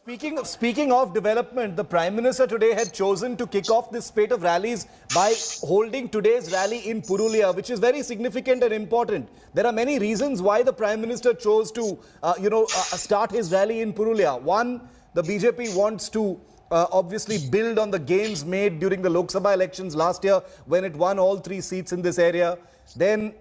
Speaking of development, the Prime Minister today had chosen to kick off this spate of rallies by holding today's rally in Purulia, which is very significant and important. There are many reasons why the Prime Minister chose to, start his rally in Purulia. One, the BJP wants to obviously build on the gains made during the Lok Sabha elections last year when it won all 3 seats in this area. Then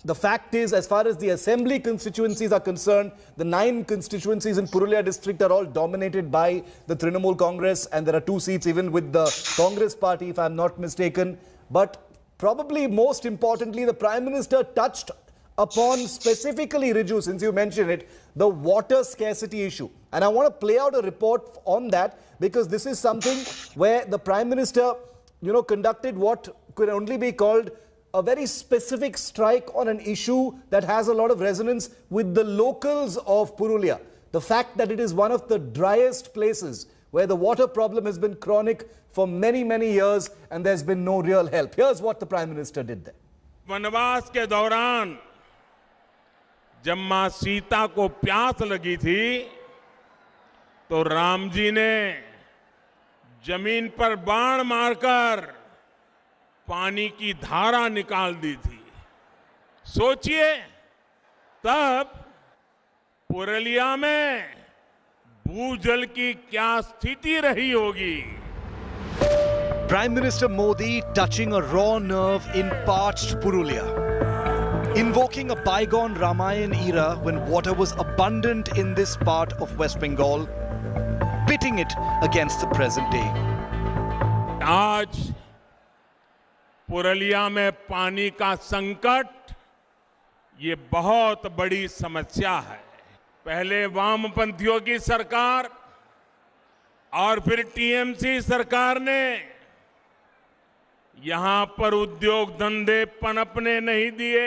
the fact is, as far as the assembly constituencies are concerned, the 9 constituencies in Purulia district are all dominated by the Trinamool Congress, and there are 2 seats even with the Congress party, if I'm not mistaken. But probably most importantly, the Prime Minister touched upon specifically, Riju, since you mentioned it, the water scarcity issue. And I want to play out a report on that, because this is something where the Prime Minister, conducted what could only be called a very specific strike on an issue that has a lot of resonance with the locals of Purulia. The fact that it is one of the driest places where the water problem has been chronic for many, many years and there's been no real help. Here's what the Prime Minister did there. वनवास के दौरान जब मां सीता को प्यास लगी थी तो राम जी ने जमीन पर बाण मारकर पानी की धारा निकाल दी थी। सोचिए तब पुरुलिया में भूजल की क्या स्थिति रही होगी। Prime Minister Modi touching a raw nerve in parched Purulia, invoking a bygone Ramayan era when water was abundant in this part of West Bengal, pitting it against the present day. आज पुरुलिया में पानी का संकट ये बहुत बड़ी समस्या है। पहले वामपंथियों की सरकार और फिर टीएमसी सरकार ने यहां पर उद्योग धंधे पनपने नहीं दिए।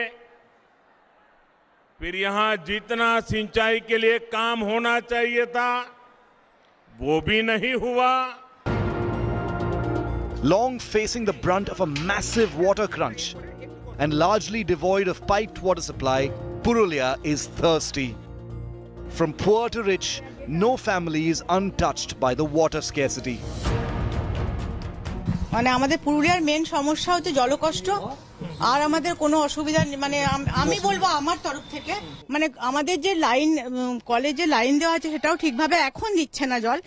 फिर यहां जितना सिंचाई के लिए काम होना चाहिए था वो भी नहीं हुआ। Long facing the brunt of a massive water crunch and largely devoid of piped water supply, Purulia is thirsty. From poor to rich, no family is untouched by the water scarcity. মানে আমাদের পুরুলিয়ার main সমস্যা হচ্ছে জলকষ্ট আর আমাদের কোনো অসুবিধা মানে আমি বলবো আমার তরফ থেকে মানে আমাদের যে লাইন কলেজে লাইন দেওয়া আছে সেটাও ঠিকভাবে এখন দিচ্ছে না জল।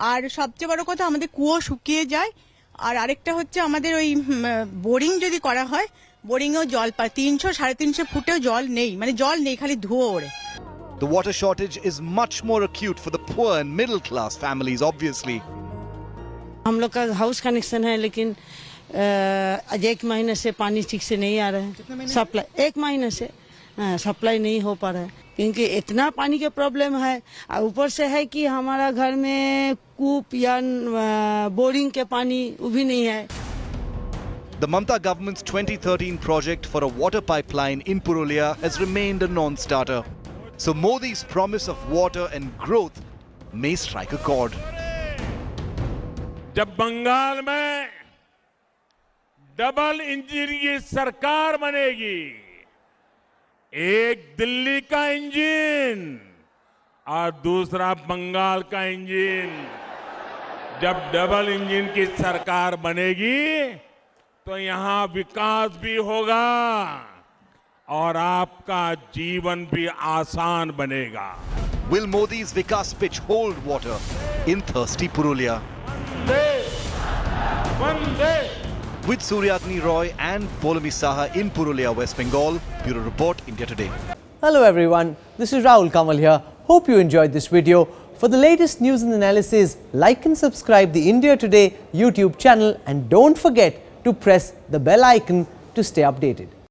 আর সবচেয়ে বড় কথা আমাদের কুয়ো শুকিয়ে যায়। আর আরেকটা হচ্ছে আমাদের ওই বোরিং যদি করা হয় বোরিংয়েও জল পায় 300-350 ফুটেও জল নেই, মানে জল নেই, খালি ধুয়ো ওড়ে। The water shortage is much more acute for the poor and middle class families, obviously. हम लोग का हाउस कनेक्शन है लेकिन आज 1 महीने से पानी ठीक से नहीं आ रहा है। सप्लाई 1 महीने से सप्लाई नहीं हो पा रहा है क्योंकि इतना पानी का प्रॉब्लम है। ऊपर से है कि हमारा घर में कूप या बोरिंग के पानी वो भी नहीं है। The Mamata government's 2013 project for a water pipeline in Purulia has remained a non-starter. So Modi's promise of water and growth may strike a chord. जब बंगाल में डबल इंजन की सरकार बनेगी, एक दिल्ली का इंजन और दूसरा बंगाल का इंजन, जब डबल इंजन की सरकार बनेगी तो यहां विकास भी होगा और आपका जीवन भी आसान बनेगा। Will Modi's Vikas pitch hold water in thirsty Purulia? With Suryagni Roy and Polami Saha in Purulia, West Bengal, Bureau Report, India Today. Hello everyone, this is Rahul Kamal here. Hope you enjoyed this video. For the latest news and analysis, like and subscribe the India Today YouTube channel and don't forget to press the bell icon to stay updated.